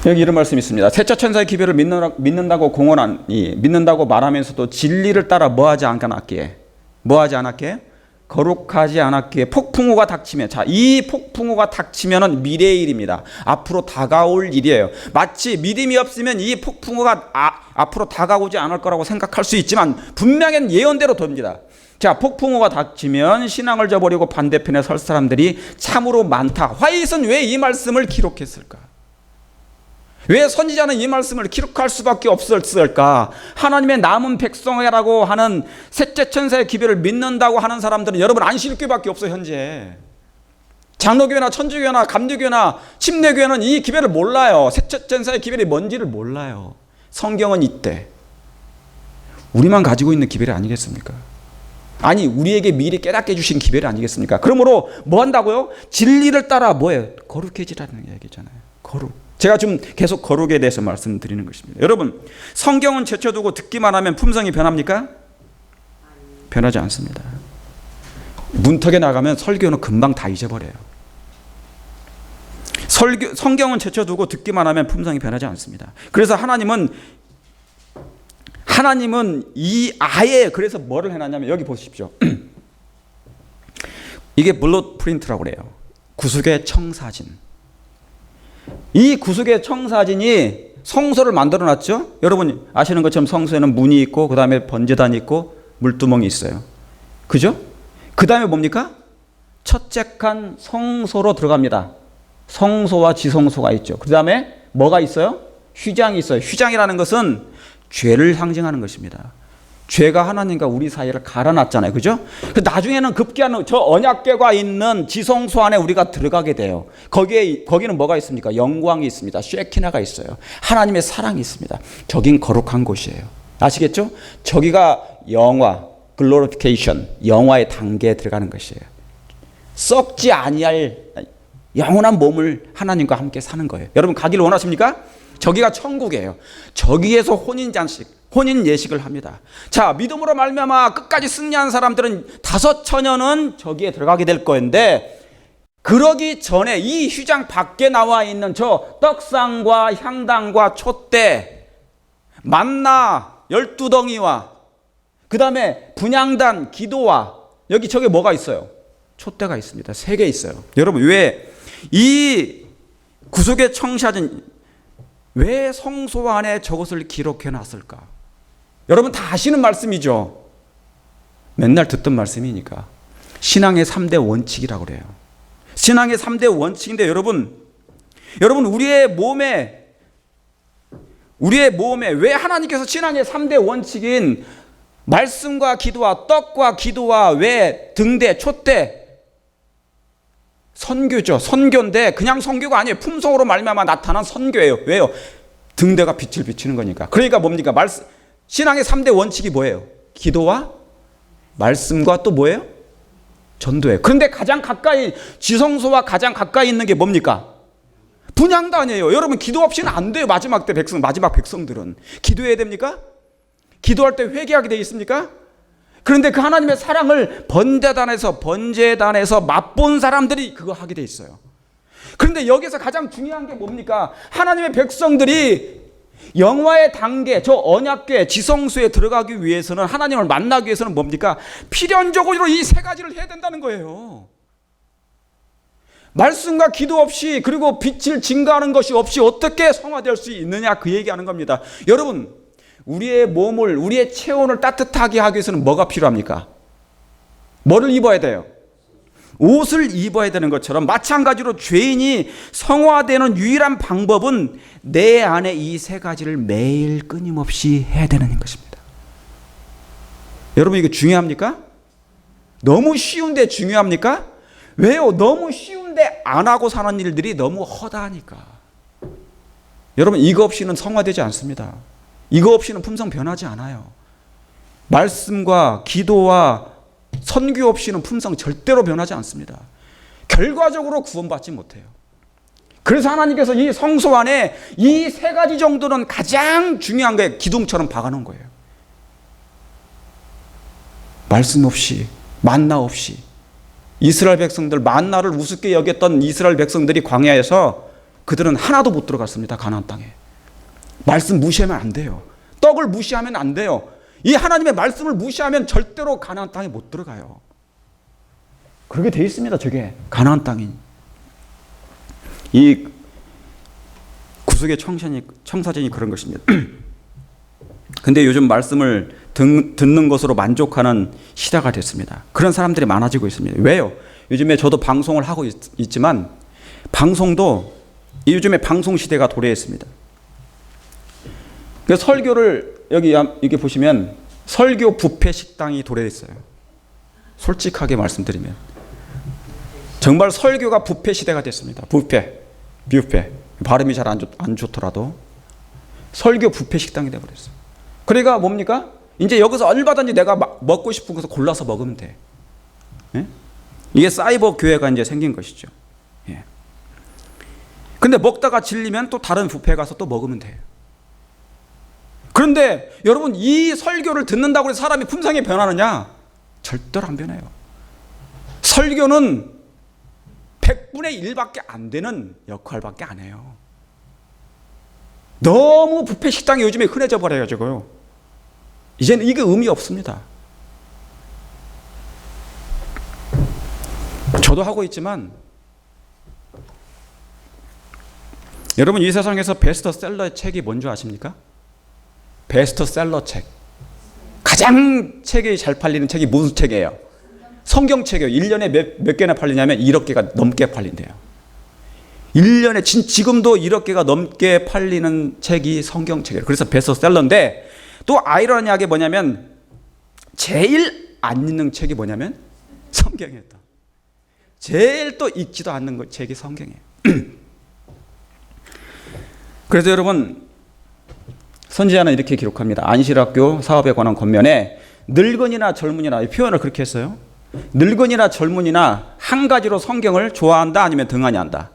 여기 이런 말씀이 있습니다. 셋째 천사의 기별을 믿는다고 믿는다고 말하면서도 진리를 따라 뭐하지 않았기에 거룩하지 않았기에 폭풍우가 닥치면, 자, 이 폭풍우가 닥치면은 미래의 일입니다. 앞으로 다가올 일이에요. 마치 믿음이 없으면 이 폭풍우가 앞으로 다가오지 않을 거라고 생각할 수 있지만 분명히 예언대로 됩니다. 자, 폭풍우가 닥치면 신앙을 저버리고 반대편에 설 사람들이 참으로 많다. 화이트는 왜 이 말씀을 기록했을까? 왜 선지자는 이 말씀을 기록할 수밖에 없었을까? 하나님의 남은 백성이라고 하는 셋째 천사의 기별을 믿는다고 하는 사람들은 여러분 안식교밖에 없어요. 현재 장로교회나 천주교회나 감리교회나 침례교회는 이 기별을 몰라요. 셋째 천사의 기별이 뭔지를 몰라요. 성경은 이때 우리만 가지고 있는 기별이 아니겠습니까? 아니, 우리에게 미리 깨닫게 해주신 기별이 아니겠습니까? 그러므로 뭐 한다고요? 진리를 따라 뭐예요? 거룩해지라는 얘기잖아요. 거룩. 제가 좀 계속 거룩에 대해서 말씀드리는 것입니다. 여러분, 성경은 제쳐두고 듣기만 하면 품성이 변합니까? 변하지 않습니다. 문턱에 나가면 설교는 금방 다 잊어버려요. 성경은 제쳐두고 듣기만 하면 품성이 변하지 않습니다. 그래서 하나님은 그래서 뭐를 해놨냐면 여기 보십시오. 이게 블루 프린트라고 그래요. 구속의 청사진. 이 구속의 청사진이 성소를 만들어놨죠. 여러분 아시는 것처럼 성소에는 문이 있고 그 다음에 번제단이 있고 물두멍이 있어요. 그죠? 그 다음에 뭡니까? 첫째 칸 성소로 들어갑니다. 성소와 지성소가 있죠. 그 다음에 뭐가 있어요? 휘장이 있어요. 휘장이라는 것은 죄를 상징하는 것입니다. 죄가 하나님과 우리 사이를 갈아놨잖아요. 그죠? 나중에는 급기야는 저 언약궤가 있는 지성소 안에 우리가 들어가게 돼요. 거기는 뭐가 있습니까? 영광이 있습니다. 쉐키나가 있어요. 하나님의 사랑이 있습니다. 저긴 거룩한 곳이에요. 아시겠죠? 저기가 영화, 글로리피케이션, 영화의 단계에 들어가는 것이에요. 썩지 아니할 영원한 몸을 하나님과 함께 사는 거예요. 여러분 가기를 원하십니까? 저기가 천국이에요. 저기에서 혼인 예식을 합니다. 자, 믿음으로 말미암아 끝까지 승리한 사람들은 5천년은 저기에 들어가게 될 건데, 그러기 전에 이 휘장 밖에 나와 있는 저 떡상과 향단과 촛대, 만나 12덩이와 그 다음에 분향단, 기도와 여기 저게 뭐가 있어요? 촛대가 있습니다. 3개 있어요. 여러분 왜 이 구속의 청사진, 왜 성소 안에 저것을 기록해 놨을까? 여러분 다 아시는 말씀이죠. 맨날 듣던 말씀이니까. 신앙의 3대 원칙이라고 그래요. 신앙의 3대 원칙인데 여러분 우리의 몸에 왜 하나님께서 신앙의 3대 원칙인 말씀과 기도와 떡과 기도와 왜 등대, 촛대, 선교죠. 선교인데 그냥 선교가 아니에요. 품성으로 말미암아 나타난 선교예요. 왜요? 등대가 빛을 비추는 거니까. 그러니까 뭡니까? 신앙의 3대 원칙이 뭐예요? 기도와 말씀과 또 뭐예요? 전도예요. 그런데 가장 가까이, 지성소와 가장 가까이 있는 게 뭡니까? 분향단이에요. 여러분 기도 없이는 안 돼요. 마지막 백성들은 기도해야 됩니까? 기도할 때 회개하게 되어 있습니까? 그런데 그 하나님의 사랑을 번제단에서 맛본 사람들이 그거 하게 돼 있어요. 그런데 여기서 가장 중요한 게 뭡니까? 하나님의 백성들이 영화의 단계, 저 언약궤 지성소에 들어가기 위해서는, 하나님을 만나기 위해서는 뭡니까? 필연적으로 이 세 가지를 해야 된다는 거예요. 말씀과 기도 없이, 그리고 빛을 증가하는 것이 없이 어떻게 성화될 수 있느냐, 그 얘기하는 겁니다. 여러분, 우리의 몸을, 우리의 체온을 따뜻하게 하기 위해서는 뭐가 필요합니까? 뭐를 입어야 돼요? 옷을 입어야 되는 것처럼, 마찬가지로 죄인이 성화되는 유일한 방법은 내 안에 이 세 가지를 매일 끊임없이 해야 되는 것입니다. 여러분, 이거 중요합니까? 너무 쉬운데 중요합니까? 왜요? 너무 쉬운데 안 하고 사는 일들이 너무 허다하니까. 여러분, 이거 없이는 성화되지 않습니다. 이거 없이는 품성 변하지 않아요. 말씀과 기도와 선교 없이는 품성 절대로 변하지 않습니다. 결과적으로 구원받지 못해요. 그래서 하나님께서 이 성소 안에 이 세 가지 정도는 가장 중요한 거예요. 기둥처럼 박아놓은 거예요. 말씀 없이, 만나 없이, 이스라엘 백성들, 만나를 우습게 여겼던 이스라엘 백성들이 광야에서 그들은 하나도 못 들어갔습니다. 가나안 땅에. 말씀 무시하면 안 돼요. 떡을 무시하면 안 돼요. 이 하나님의 말씀을 무시하면 절대로 가나안 땅에 못 들어가요. 그렇게 돼 있습니다. 저게 가나안 땅인. 이 구속의 청사진이 그런 것입니다. 근데 요즘 말씀을 듣는 것으로 만족하는 시대가 됐습니다. 그런 사람들이 많아지고 있습니다. 왜요? 요즘에 저도 방송을 하고 있지만 방송도 요즘에 방송 시대가 도래했습니다. 그 설교를 여기 보시면 설교 뷔페 식당이 도래했어요. 솔직하게 말씀드리면 정말 설교가 뷔페 시대가 됐습니다. 뷔페 발음이 잘 안 좋더라도 설교 뷔페 식당이 되어버렸어요. 그러니까 뭡니까? 이제 여기서 얼마든지 내가 먹고 싶은 것을 골라서 먹으면 돼. 예? 이게 사이버 교회가 이제 생긴 것이죠. 예. 근데 먹다가 질리면 또 다른 뷔페 가서 또 먹으면 돼요. 그런데 여러분, 이 설교를 듣는다고 해서 사람이 품성이 변하느냐? 절대로 안 변해요. 설교는 100분의 1밖에 안 되는 역할밖에 안 해요. 너무 뷔페 식당이 요즘에 흔해져 버려가지고요. 이제는 이게 의미 없습니다. 저도 하고 있지만 여러분, 이 세상에서 베스트셀러 책이 뭔지 아십니까? 베스트셀러 책. 가장 책이 잘 팔리는 책이 무슨 책이에요? 성경책이에요. 1년에 몇 개나 팔리냐면 1억 개가 넘게 팔린대요. 1년에 지금도 1억 개가 넘게 팔리는 책이 성경책이에요. 그래서 베스트셀러인데, 또 아이러니하게 뭐냐면 제일 안 읽는 책이 뭐냐면 성경이에요. 제일 또 읽지도 않는 책이 성경이에요. 그래서 여러분, 선지자는 이렇게 기록합니다. 안실학교 사업에 관한 권면에 늙은이나 젊은이나, 이 표현을 그렇게 했어요. 늙은이나 젊은이나 한 가지로 성경을 좋아한다, 아니면 등한히 한다?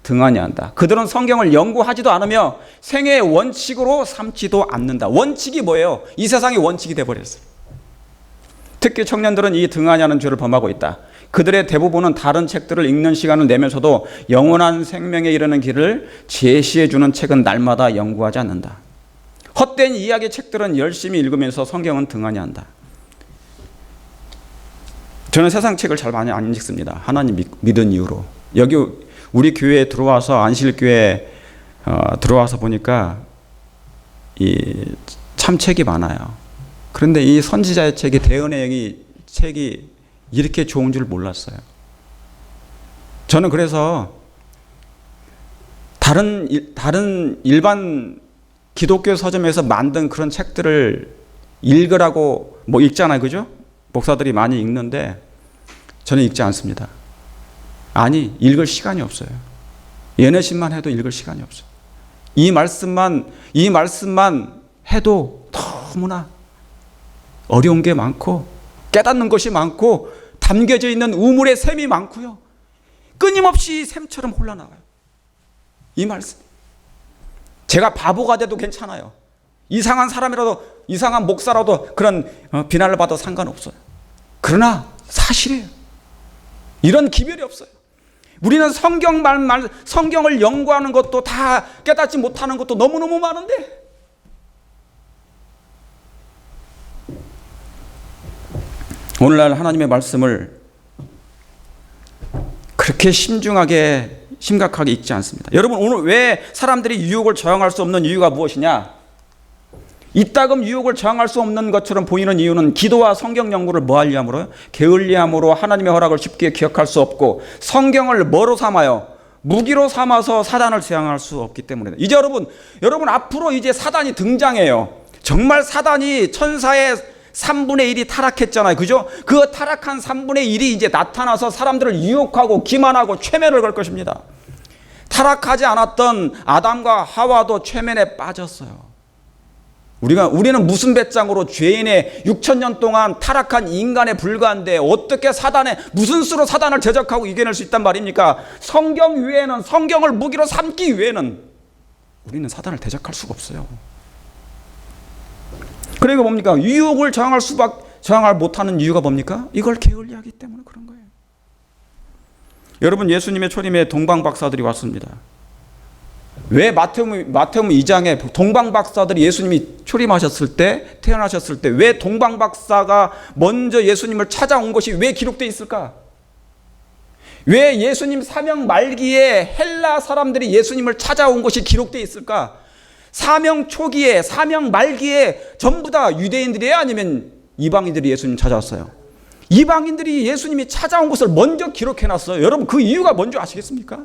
등한히 한다. 그들은 성경을 연구하지도 않으며 생애의 원칙으로 삼지도 않는다. 원칙이 뭐예요? 이 세상의 원칙이 돼버렸어요. 특히 청년들은 이 등한히 하는 죄를 범하고 있다. 그들의 대부분은 다른 책들을 읽는 시간을 내면서도 영원한 생명에 이르는 길을 제시해주는 책은 날마다 연구하지 않는다. 헛된 이야기 책들은 열심히 읽으면서 성경은 등한히 한다. 저는 세상 책을 잘 많이 안 읽습니다. 하나님 믿은 이유로. 여기 우리 교회에 들어와서, 안실교회에 들어와서 보니까 참 책이 많아요. 그런데 이 선지자의 책이, 대은혜의 책이 이렇게 좋은 줄 몰랐어요. 저는 그래서 다른 일반 기독교 서점에서 만든 그런 책들을 읽으라고 읽잖아요. 그죠? 목사들이 많이 읽는데 저는 읽지 않습니다. 아니, 읽을 시간이 없어요. 예내신만 해도 읽을 시간이 없어요. 이 말씀만 해도 너무나 어려운 게 많고 깨닫는 것이 많고 담겨져 있는 우물의 샘이 많고요. 끊임없이 샘처럼 흘러나와요. 이 말씀. 제가 바보가 돼도 괜찮아요. 이상한 사람이라도, 이상한 목사라도 그런 비난을 받아도 상관없어요. 그러나 사실이에요. 이런 기별이 없어요. 우리는 성경을 연구하는 것도 다 깨닫지 못하는 것도 너무너무 많은데, 오늘날 하나님의 말씀을 그렇게 심각하게 읽지 않습니다. 여러분, 오늘 왜 사람들이 유혹을 저항할 수 없는 이유가 무엇이냐? 이따금 유혹을 저항할 수 없는 것처럼 보이는 이유는 기도와 성경 연구를 뭐하려 함으로요? 게을리함으로 하나님의 허락을 쉽게 기억할 수 없고, 성경을 뭐로 삼아요? 무기로 삼아서 사단을 제한할 수 없기 때문에. 이제 여러분 앞으로 이제 사단이 등장해요. 정말 사단이 천사의 3분의 1이 타락했잖아요. 그죠? 그 타락한 3분의 1이 이제 나타나서 사람들을 유혹하고 기만하고 최면을 걸 것입니다. 타락하지 않았던 아담과 하와도 최면에 빠졌어요. 우리는 무슨 배짱으로 죄인의 6,000년 동안 타락한 인간에 불과한데 어떻게 무슨 수로 사단을 제적하고 이겨낼 수 있단 말입니까? 성경을 무기로 삼기 위해는 우리는 사단을 대적할 수가 없어요. 그리고 뭡니까? 유혹을 저항을 못하는 이유가 뭡니까? 이걸 게을리하기 때문에 그런 거예요. 여러분, 예수님의 초림에 동방박사들이 왔습니다. 왜 마태복음 2장에 동방박사들이 예수님이 태어나셨을 때 왜 동방박사가 먼저 예수님을 찾아온 것이 왜 기록되어 있을까? 왜 예수님 사명 말기에 헬라 사람들이 예수님을 찾아온 것이 기록되어 있을까? 사명 초기에, 사명 말기에 전부 다 유대인들이에요? 아니면 이방인들이 예수님 찾아왔어요? 이방인들이 예수님이 찾아온 것을 먼저 기록해놨어요. 여러분, 그 이유가 뭔지 아시겠습니까?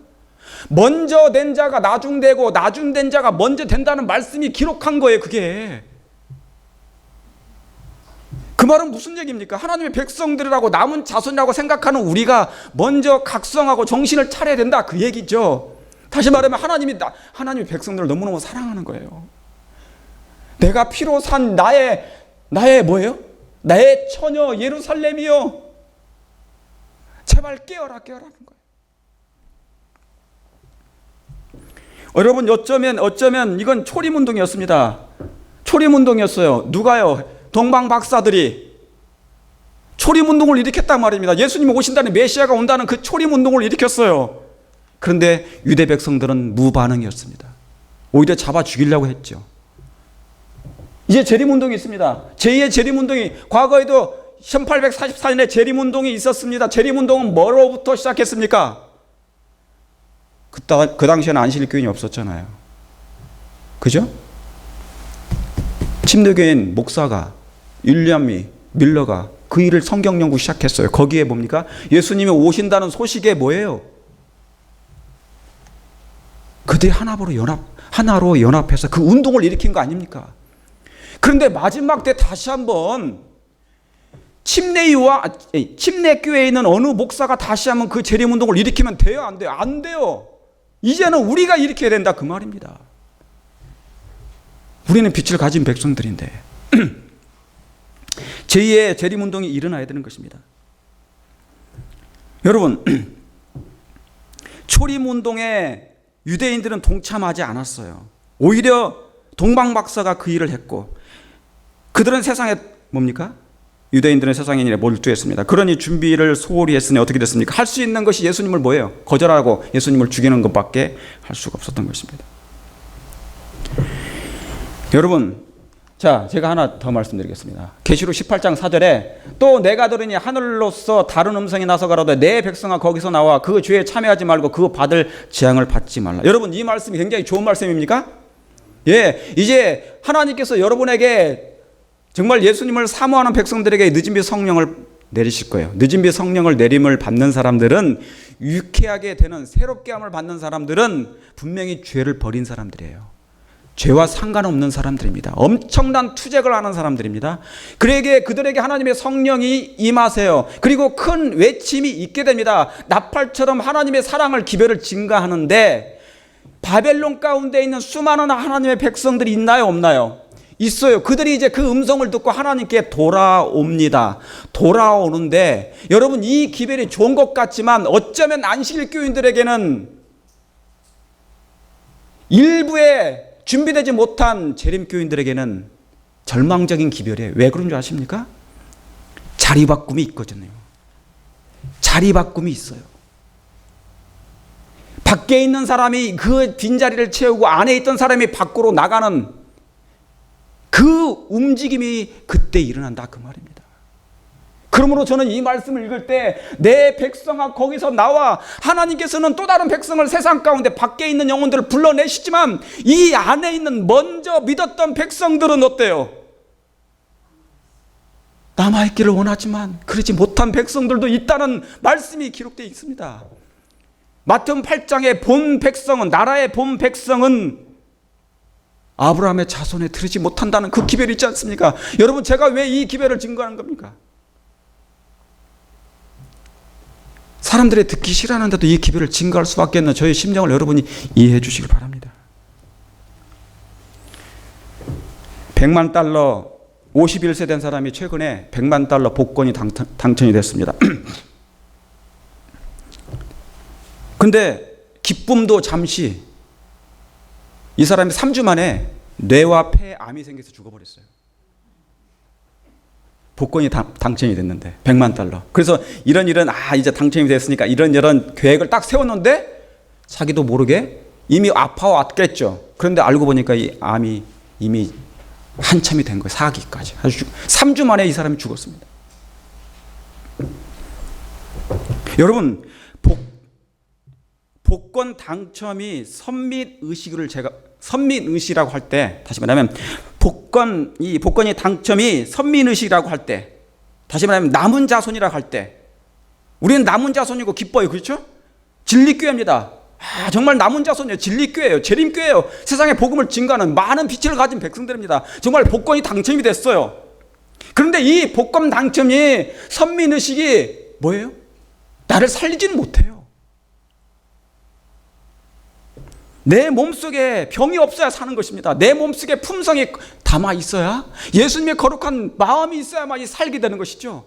먼저 된 자가 나중되고 나중된 자가 먼저 된다는 말씀이 기록한 거예요. 그게 그 말은 무슨 얘기입니까? 하나님의 백성들이라고 남은 자손이라고 생각하는 우리가 먼저 각성하고 정신을 차려야 된다, 그 얘기죠. 다시 말하면 하나님의 백성들을 너무너무 사랑하는 거예요. 내가 피로 산 나의 뭐예요? 나의 처녀 예루살렘이요, 제발 깨어라는 거예요. 여러분, 어쩌면 이건 초림운동이었습니다. 초림운동이었어요. 누가요? 동방박사들이 초림운동을 일으켰단 말입니다. 예수님이 오신다는, 메시아가 온다는 그 초림운동을 일으켰어요. 그런데 유대 백성들은 무반응이었습니다. 오히려 잡아 죽이려고 했죠. 이제 재림운동이 있습니다. 제2의 재림운동이, 과거에도 1844년에 재림운동이 있었습니다. 재림운동은 뭐로부터 시작했습니까? 그 당시에는 안식일교인이 없었잖아요. 그죠? 침례교인 목사가, 윌리엄 밀러가 그 일을 성경 연구 시작했어요. 거기에 뭡니까? 예수님이 오신다는 소식에 뭐예요? 그들이 하나로 연합해서 그 운동을 일으킨 거 아닙니까? 그런데 마지막 때 다시 한번 침례교회에 있는 어느 목사가 다시 한번 그 재림운동을 일으키면 돼요? 안 돼요? 안 돼요. 이제는 우리가 일으켜야 된다, 그 말입니다. 우리는 빛을 가진 백성들인데 제2의 재림운동이 일어나야 되는 것입니다. 여러분, 초림운동에 유대인들은 동참하지 않았어요. 오히려 동방박사가 그 일을 했고, 그들은 세상에 뭡니까? 유대인들은 세상의 일에 몰두했습니다. 그러니 준비를 소홀히 했으니 어떻게 됐습니까? 할 수 있는 것이 예수님을 뭐예요? 거절하고 예수님을 죽이는 것밖에 할 수가 없었던 것입니다. 여러분, 자, 제가 하나 더 말씀드리겠습니다. 계시록 18장 4절에 또 내가 들으니 하늘로서 다른 음성이 나서 가로되 내 백성아 거기서 나와 그 죄에 참여하지 말고 그 받을 재앙을 받지 말라. 여러분, 이 말씀이 굉장히 좋은 말씀입니까? 예, 이제 하나님께서 여러분에게 정말 예수님을 사모하는 백성들에게 늦은 비 성령을 내리실 거예요. 늦은 비 성령을 내림을 받는 사람들은, 유쾌하게 되는, 새롭게 함을 받는 사람들은 분명히 죄를 버린 사람들이에요. 죄와 상관없는 사람들입니다. 엄청난 투쟁을 하는 사람들입니다. 그들에게 하나님의 성령이 임하세요. 그리고 큰 외침이 있게 됩니다. 나팔처럼 하나님의 사랑을, 기별을 증가하는데, 바벨론 가운데 있는 수많은 하나님의 백성들이 있나요, 없나요? 있어요. 그들이 이제 그 음성을 듣고 하나님께 돌아옵니다. 돌아오는데, 여러분, 이 기별이 좋은 것 같지만 어쩌면 안식일 교인들에게는 일부의 준비되지 못한 재림교인들에게는 절망적인 기별이에요. 왜 그런 줄 아십니까? 자리 바꿈이 있거든요. 자리 바꿈이 있어요. 밖에 있는 사람이 그 빈자리를 채우고 안에 있던 사람이 밖으로 나가는 그 움직임이 그때 일어난다 그 말입니다. 그러므로 저는 이 말씀을 읽을 때 내 백성아 거기서 나와. 하나님께서는 또 다른 백성을 세상 가운데 밖에 있는 영혼들을 불러내시지만 이 안에 있는 먼저 믿었던 백성들은 어때요? 남아있기를 원하지만 그러지 못한 백성들도 있다는 말씀이 기록되어 있습니다. 마태복음 8장의 본 백성은, 나라의 본 백성은 아브라함의 자손에 들으지 못한다는 그 기별이 있지 않습니까? 여러분, 제가 왜 이 기별을 증거하는 겁니까? 사람들이 듣기 싫어하는데도 이 기별을 증거할 수밖에 없는 저의 심정을 여러분이 이해해 주시길 바랍니다. 100만 달러 51세 된 사람이 최근에 100만 달러 복권이 당첨이 됐습니다. 근데 기쁨도 잠시, 이 사람이 3주 만에 뇌와 폐에 암이 생겨서 죽어버렸어요. 복권이 당첨이 됐는데 100만 달러. 그래서 이런 이제 당첨이 됐으니까 이런 계획을 딱 세웠는데 자기도 모르게 이미 아파왔겠죠. 그런데 알고 보니까 이 암이 이미 한참이 된 거예요. 4기까지. 3주 만에 이 사람이 죽었습니다. 여러분, 복권 당첨이 선민의식이라고 할 때, 다시 말하면 복권이 당첨이 선민의식이라고 할 때, 다시 말하면 남은 자손이라고 할 때, 우리는 남은 자손이고 기뻐요. 그렇죠? 진리교회입니다. 정말 남은 자손이에요. 진리교회예요. 재림교회예요. 세상에 복음을 증거하는 많은 빛을 가진 백성들입니다. 정말 복권이 당첨이 됐어요. 그런데 이 복권 당첨이 선민의식이 뭐예요? 나를 살리지는 못해요. 내 몸속에 병이 없어야 사는 것입니다. 내 몸속에 품성이 담아 있어야, 예수님의 거룩한 마음이 있어야만이 살게 되는 것이죠.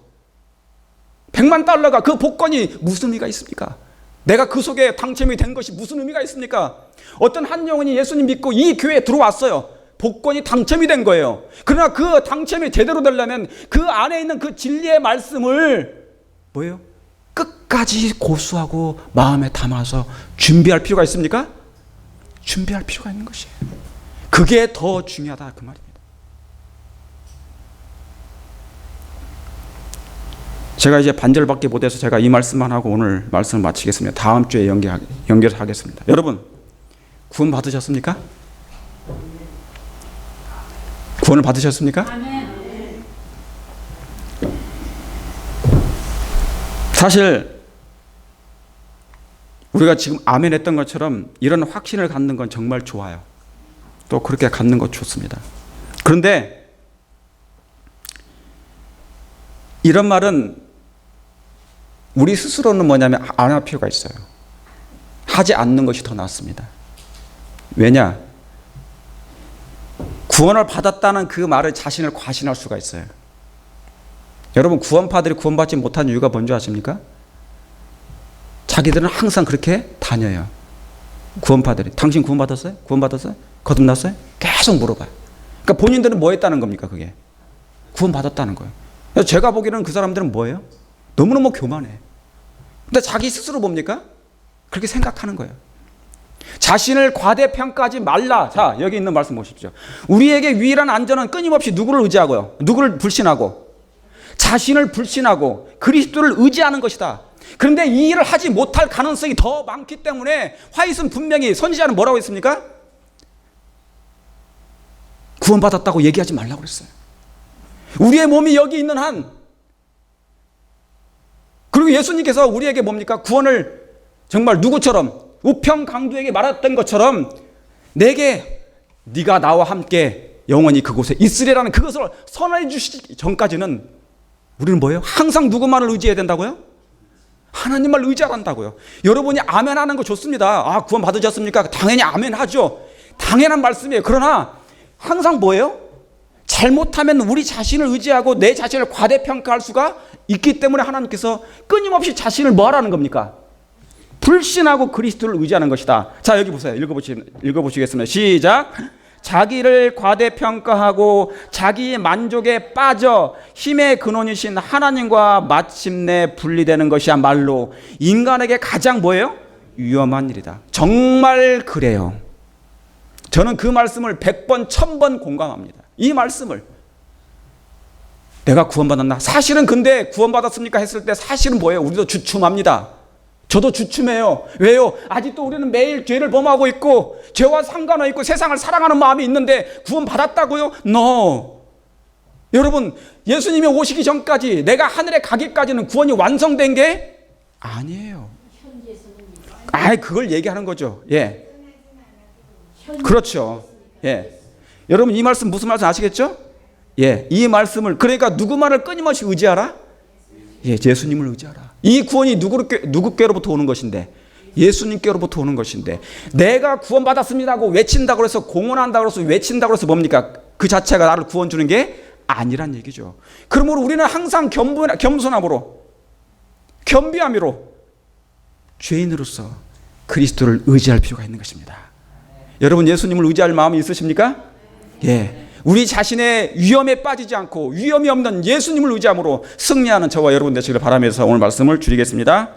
100만 달러가, 그 복권이 무슨 의미가 있습니까? 내가 그 속에 당첨이 된 것이 무슨 의미가 있습니까? 어떤 한 영혼이 예수님 믿고 이 교회에 들어왔어요. 복권이 당첨이 된 거예요. 그러나 그 당첨이 제대로 되려면 그 안에 있는 그 진리의 말씀을 뭐예요? 끝까지 고수하고 마음에 담아서 준비할 필요가 있습니까? 준비할 필요가 있는 것이에요. 그게 더 중요하다 그 말입니다. 제가 이제 반절밖에 못해서 제가 이 말씀만 하고 오늘 말씀을 마치겠습니다. 다음 주에 연결하겠습니다. 여러분, 구원 받으셨습니까? 구원을 받으셨습니까? 사실 우리가 지금 아멘 했던 것처럼 이런 확신을 갖는 건 정말 좋아요. 또 그렇게 갖는 것 좋습니다. 그런데 이런 말은 우리 스스로는 뭐냐면 안 할 필요가 있어요. 하지 않는 것이 더 낫습니다. 왜냐? 구원을 받았다는 그 말을 자신을 과신할 수가 있어요. 여러분, 구원파들이 구원받지 못한 이유가 뭔지 아십니까? 자기들은 항상 그렇게 다녀요. 구원파들이. 당신 구원받았어요? 구원받았어요? 거듭났어요? 계속 물어봐요. 그러니까 본인들은 뭐 했다는 겁니까? 그게 구원받았다는 거예요. 그래서 제가 보기에는 그 사람들은 뭐예요? 너무너무 교만해. 근데 자기 스스로 뭡니까? 그렇게 생각하는 거예요. 자신을 과대평가하지 말라. 자, 여기 있는 말씀 보십시오. 우리에게 유일한 안전은 끊임없이 누구를 의지하고요? 누구를 불신하고? 자신을 불신하고 그리스도를 의지하는 것이다. 그런데 이 일을 하지 못할 가능성이 더 많기 때문에 화이트는 분명히, 선지자는 뭐라고 했습니까? 구원받았다고 얘기하지 말라고 그랬어요. 우리의 몸이 여기 있는 한, 그리고 예수님께서 우리에게 뭡니까? 구원을 정말 누구처럼, 우평 강도에게 말했던 것처럼 내게 네가 나와 함께 영원히 그곳에 있으리라는 그것을 선언해 주시기 전까지는 우리는 뭐예요? 항상 누구만을 의지해야 된다고요? 하나님만 의지한다고요. 여러분이 아멘 하는 거 좋습니다. 아, 구원 받으셨습니까? 당연히 아멘 하죠. 당연한 말씀이에요. 그러나 항상 뭐예요? 잘못하면 우리 자신을 의지하고 내 자신을 과대평가할 수가 있기 때문에 하나님께서 끊임없이 자신을 뭐 하라는 겁니까? 불신하고 그리스도를 의지하는 것이다. 자, 여기 보세요. 읽어보시겠습니다. 시작. 자기를 과대평가하고 자기의 만족에 빠져 힘의 근원이신 하나님과 마침내 분리되는 것이야말로 인간에게 가장 뭐예요? 위험한 일이다. 정말 그래요. 저는 그 말씀을 100번, 1000번 공감합니다. 이 말씀을. 내가 구원받았나? 사실은 근데 구원받았습니까? 했을 때 사실은 뭐예요? 우리도 주춤합니다. 저도 주춤해요. 왜요? 아직도 우리는 매일 죄를 범하고 있고 죄와 상관은 있고 세상을 사랑하는 마음이 있는데 구원받았다고요? No. 여러분, 예수님이 오시기 전까지 내가 하늘에 가기까지는 구원이 완성된 게 아니에요. 그걸 얘기하는 거죠. 예. 그렇죠. 예. 여러분, 이 말씀 무슨 말씀 아시겠죠? 예. 이 말씀을, 그러니까 누구만을 끊임없이 의지하라? 예, 예수님을 의지하라. 이 구원이 누구께로부터 오는 것인데? 예수님께로부터 오는 것인데, 내가 구원받았습니다고 외친다고 해서, 공언한다고 해서, 외친다고 해서 뭡니까? 그 자체가 나를 구원 주는 게 아니란 얘기죠. 그러므로 우리는 항상 겸손함으로, 겸비함으로 죄인으로서 그리스도를 의지할 필요가 있는 것입니다. 여러분, 예수님을 의지할 마음이 있으십니까? 예. 우리 자신의 위험에 빠지지 않고 위험이 없는 예수님을 의지함으로 승리하는 저와 여러분 되시기를 바라면서 오늘 말씀을 줄이겠습니다.